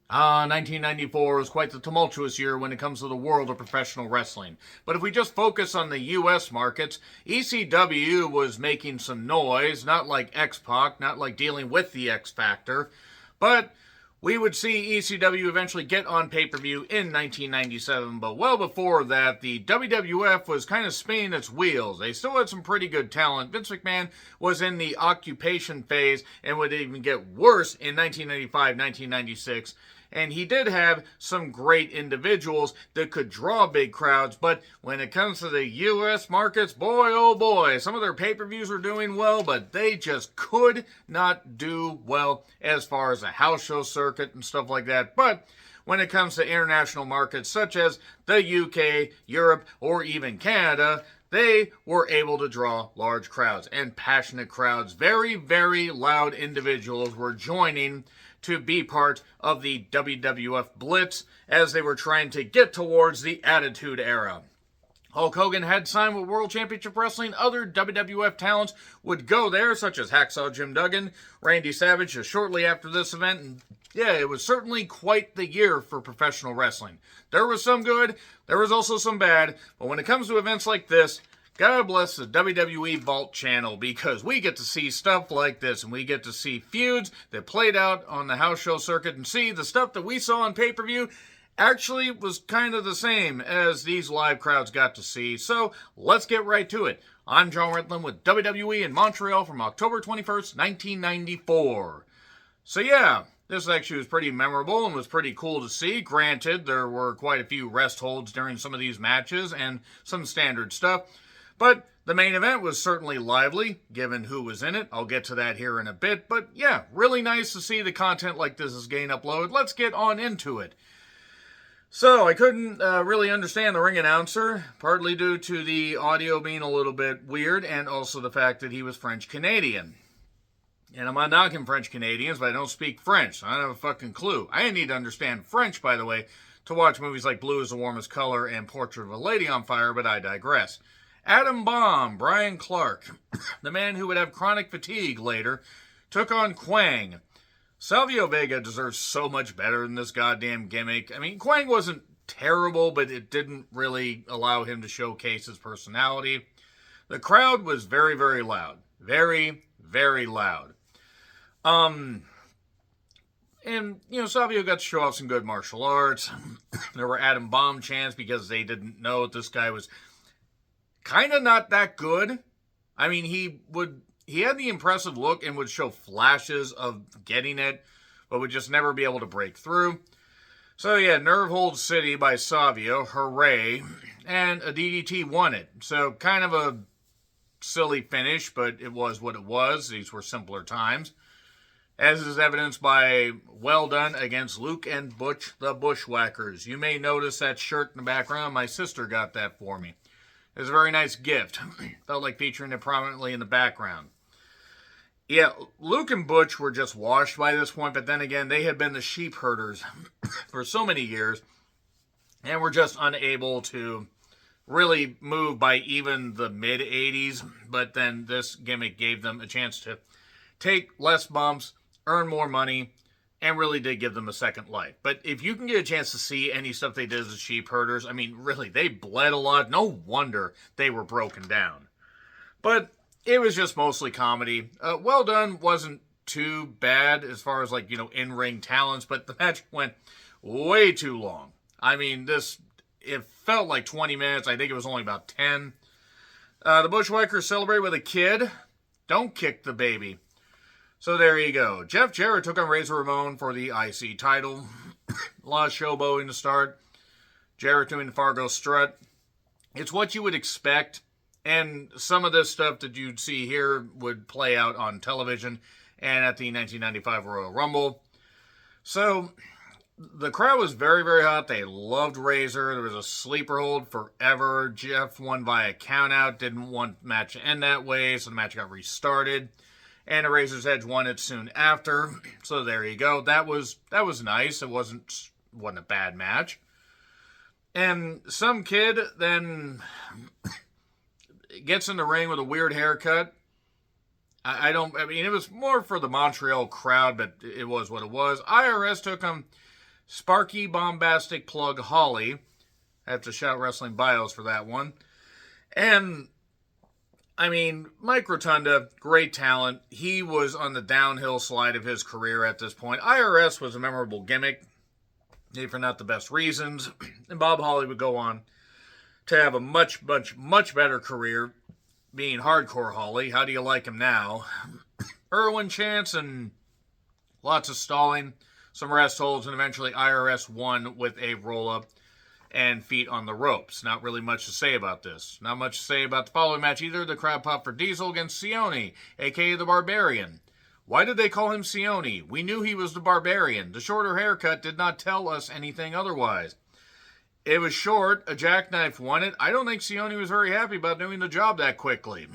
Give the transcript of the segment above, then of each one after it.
1994 was quite the tumultuous year when it comes to the world of professional wrestling. But if we just focus on the U.S. markets, ECW was making some noise, not like X-Pac, not like dealing with the X Factor, but we would see ECW eventually get on pay-per-view in 1997, but well before that, the WWF was kind of spinning its wheels. They still had some pretty good talent. Vince McMahon was in the occupation phase and would even get worse in 1995, 1996. And he did have some great individuals that could draw big crowds, but when it comes to the U.S. markets, boy, oh boy, some of their pay-per-views are doing well, but they just could not do well as far as the house show circuit and stuff like that. But when it comes to international markets such as the UK, Europe, or even Canada, they were able to draw large crowds and passionate crowds. Very, very loud individuals were joining to be part of the WWF Blitz as they were trying to get towards the Attitude Era. Hulk Hogan had signed with World Championship Wrestling. Other WWF talents would go there, such as Hacksaw Jim Duggan, Randy Savage, just shortly after this event. And yeah, it was certainly quite the year for professional wrestling. There was some good, there was also some bad, but when it comes to events like this, God bless the WWE Vault channel, because we get to see stuff like this, and we get to see feuds that played out on the house show circuit, and see the stuff that we saw on pay-per-view actually was kind of the same as these live crowds got to see. So let's get right to it. I'm John Rittland with WWE in Montreal from October 21st, 1994. So yeah, this actually was pretty memorable and was pretty cool to see. Granted, there were quite a few rest holds during some of these matches and some standard stuff. But the main event was certainly lively, given who was in it. I'll get to that here in a bit. But yeah, really nice to see the content like this is getting uploaded. Let's get on into it. So I couldn't really understand the ring announcer, partly due to the audio being a little bit weird, and also the fact that he was French-Canadian. And I'm not knocking French-Canadians, but I don't speak French, so I don't have a fucking clue. I didn't need to understand French, by the way, to watch movies like Blue is the Warmest Color and Portrait of a Lady on Fire, but I digress. Adam Bomb, Brian Clark, the man who would have chronic fatigue later, took on Quang. Salvio Vega deserves so much better than this goddamn gimmick. I mean, Quang wasn't terrible, but it didn't really allow him to showcase his personality. The crowd was very, very loud. Very, very loud. And, Savio got to show off some good martial arts. There were Adam Bomb chants because they didn't know that this guy was kind of not that good. I mean, he had the impressive look and would show flashes of getting it, but would just never be able to break through. So yeah, Nerve Hold City by Savio, hooray, and a DDT won it. So kind of a silly finish, but it was what it was. These were simpler times. As is evidenced by Well Done against Luke and Butch the Bushwhackers. You may notice that shirt in the background. My sister got that for me. It was a very nice gift. Felt like featuring it prominently in the background. Yeah, Luke and Butch were just washed by this point, but then again, they had been the sheep herders for so many years and were just unable to really move by even the mid-80s. But then this gimmick gave them a chance to take less bumps, earn more money, and really did give them a second life. But if you can get a chance to see any stuff they did as sheep herders, I mean, really, they bled a lot. No wonder they were broken down. But it was just mostly comedy. Well Done wasn't too bad as far as, in-ring talents, but the match went way too long. I mean, it felt like 20 minutes. I think it was only about 10. The Bushwhackers celebrate with a kid. Don't kick the baby. So there you go. Jeff Jarrett took on Razor Ramon for the IC title. A lot of showboating to start. Jarrett doing the Fargo strut. It's what you would expect. And some of this stuff that you'd see here would play out on television and at the 1995 Royal Rumble. So the crowd was very, very hot. They loved Razor. There was a sleeper hold forever. Jeff won via countout. Didn't want the match to end that way, so the match got restarted. And the Razor's Edge won it soon after. So there you go. That was nice. It wasn't a bad match. And some kid then gets in the ring with a weird haircut. I mean, it was more for the Montreal crowd, but it was what it was. IRS took him Sparky Bombastic Plug Holly. I have to shout Wrestling Bios for that one. And, I mean, Mike Rotunda, great talent. He was on the downhill slide of his career at this point. IRS was a memorable gimmick, maybe for not the best reasons. And Bob Holly would go on to have a much, much, much better career being Hardcore Holly. How do you like him now? Irwin Chance and lots of stalling, some rest holds, and eventually IRS won with a roll-up and feet on the ropes. Not really much to say about this. Not much to say about the following match either. The crowd popped for Diesel against Sione, a.k.a. the Barbarian. Why did they call him Sione? We knew he was the Barbarian. The shorter haircut did not tell us anything otherwise. It was short. A jackknife won it. I don't think Sione was very happy about doing the job that quickly.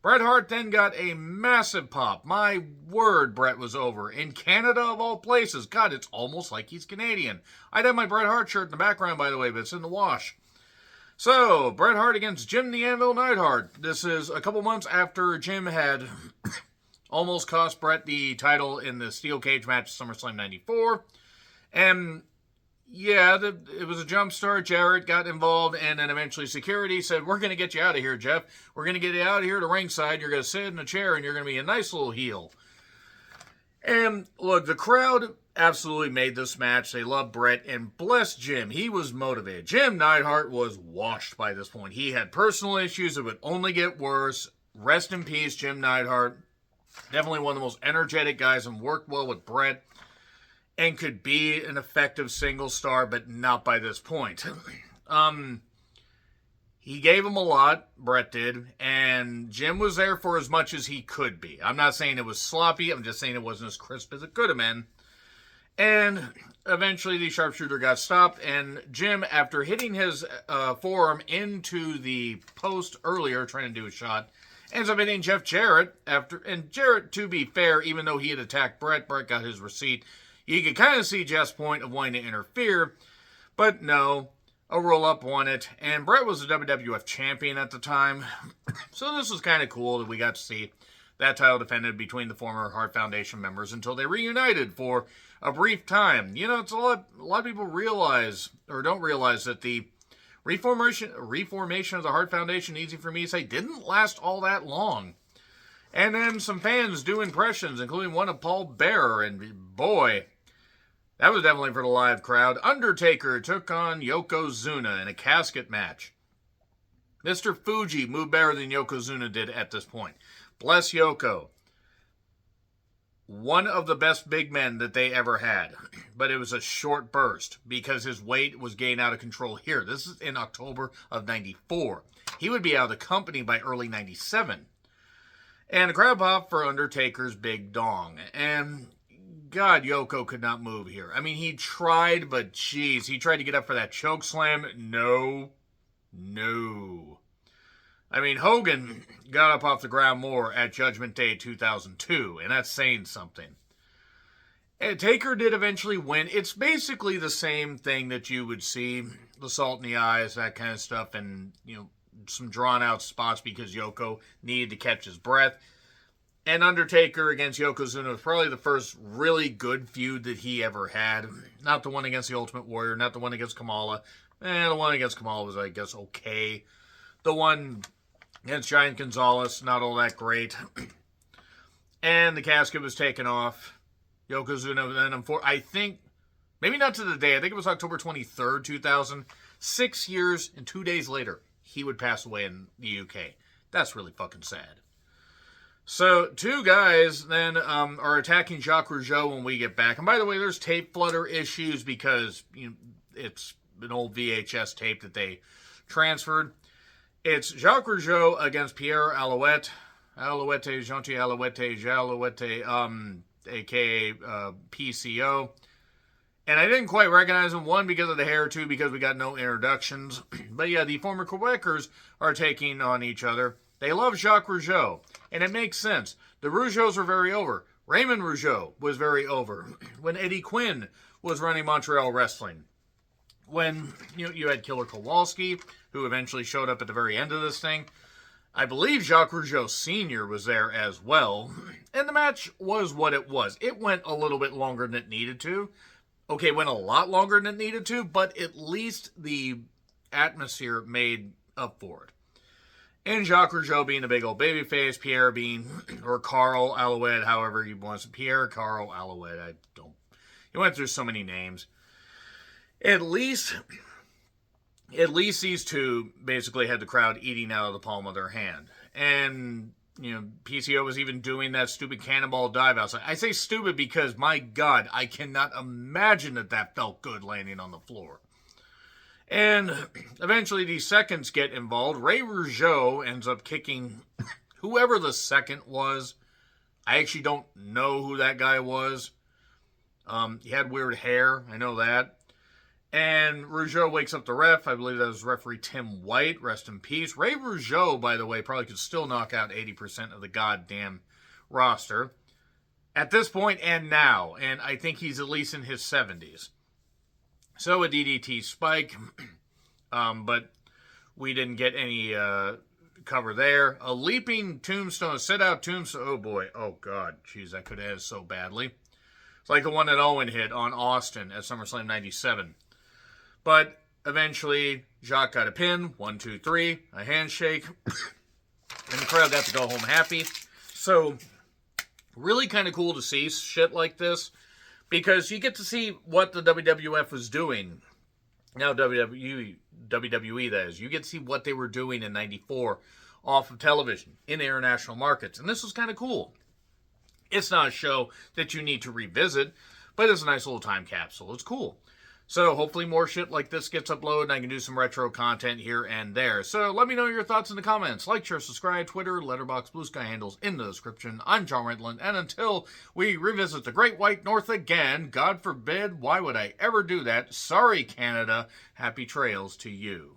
Bret Hart then got a massive pop. My word, Bret was over. In Canada, of all places. God, it's almost like he's Canadian. I'd have my Bret Hart shirt in the background, by the way, but it's in the wash. So, Bret Hart against Jim the Anvil Neidhart. This is a couple months after Jim had almost cost Bret the title in the steel cage match at SummerSlam 94. And yeah, it was a jump start. Jarrett got involved, and then eventually security said, we're going to get you out of here, Jeff. We're going to get you out of here to ringside. You're going to sit in a chair, and you're going to be a nice little heel. And look, the crowd absolutely made this match. They loved Bret, and bless Jim. He was motivated. Jim Neidhart was washed by this point. He had personal issues that would only get worse. Rest in peace, Jim Neidhart. Definitely one of the most energetic guys and worked well with Bret. And could be an effective single star, but not by this point. He gave him a lot, Bret did, and Jim was there for as much as he could be. I'm not saying it was sloppy, I'm just saying it wasn't as crisp as it could have been. And eventually the sharpshooter got stopped, and Jim, after hitting his forearm into the post earlier, trying to do a shot, ends up hitting Jeff Jarrett. And Jarrett, to be fair, even though he had attacked Bret got his receipt. You could kind of see Jeff's point of wanting to interfere, but no, a roll-up won it, and Bret was the WWF champion at the time, so this was kind of cool that we got to see that title defended between the former Hart Foundation members until they reunited for a brief time. You know, it's a lot of people realize, or don't realize, that the reformation of the Hart Foundation, easy for me to say, didn't last all that long. And then some fans do impressions, including one of Paul Bearer, and boy, that was definitely for the live crowd. Undertaker took on Yokozuna in a casket match. Mr. Fuji moved better than Yokozuna did at this point. Bless Yoko. One of the best big men that they ever had. But it was a short burst because his weight was getting out of control here. This is in October of 94. He would be out of the company by early 97. And a crowd pop for Undertaker's big dong. And God, Yoko could not move here. I mean, he tried, but geez, he tried to get up for that choke slam. No. I mean, Hogan got up off the ground more at Judgment Day 2002, and that's saying something. And Taker did eventually win. It's basically the same thing that you would see, the salt in the eyes, that kind of stuff, and, you know, some drawn-out spots because Yoko needed to catch his breath. And Undertaker against Yokozuna was probably the first really good feud that he ever had. Not the one against the Ultimate Warrior, not the one against Kamala. The one against Kamala was, I guess, okay. The one against Giant Gonzalez, not all that great. And the casket was taken off. Yokozuna then, I think, maybe not to the day, I think it was October 23rd, 2000. 6 years and 2 days later, he would pass away in the UK. That's really fucking sad. So, two guys then are attacking Jacques Rougeau when we get back. And by the way, there's tape flutter issues because it's an old VHS tape that they transferred. It's Jacques Rougeau against Pierre Alouette. Alouette, Gentil Alouette, Jalouette, a.k.a. PCO. And I didn't quite recognize him, one, because of the hair, two, because we got no introductions. But yeah, the former Quebecers are taking on each other. They love Jacques Rougeau, and it makes sense. The Rougeaus are very over. Raymond Rougeau was very over when Eddie Quinn was running Montreal Wrestling. When you had Killer Kowalski, who eventually showed up at the very end of this thing. I believe Jacques Rougeau Sr. was there as well. And the match was what it was. It went a little bit longer than it needed to. Okay, went a lot longer than it needed to, but at least the atmosphere made up for it. And Jacques Rougeau being a big old babyface, Pierre being, or Carl Alouette, however you want to, Pierre Carl Alouette, I don't, he went through so many names. At least these two basically had the crowd eating out of the palm of their hand. And, PCO was even doing that stupid cannonball dive outside. I say stupid because, my God, I cannot imagine that felt good landing on the floor. And eventually these seconds get involved. Ray Rougeau ends up kicking whoever the second was. I actually don't know who that guy was. He had weird hair. I know that. And Rougeau wakes up the ref. I believe that was referee Tim White. Rest in peace. Ray Rougeau, by the way, probably could still knock out 80% of the goddamn roster at this point and now. And I think he's at least in his 70s. So a DDT spike. But we didn't get any cover there. A leaping tombstone, a sit-out tombstone. Oh, boy. Oh, God. Jeez, that could have ended so badly. It's like the one that Owen hit on Austin at SummerSlam 97. But eventually, Jacques got a pin. 1, 2, 3. A handshake. And the crowd got to go home happy. So, really kind of cool to see shit like this. Because you get to see what the WWF was doing. Now, WWE, that is. You get to see what they were doing in 94 off of television in international markets. And this was kind of cool. It's not a show that you need to revisit, but it's a nice little time capsule. It's cool. So hopefully more shit like this gets uploaded and I can do some retro content here and there. So let me know your thoughts in the comments. Like, share, subscribe, Twitter, Letterboxd, Blue Sky handles in the description. I'm John Redland, and until we revisit the Great White North again, God forbid, why would I ever do that? Sorry, Canada. Happy trails to you.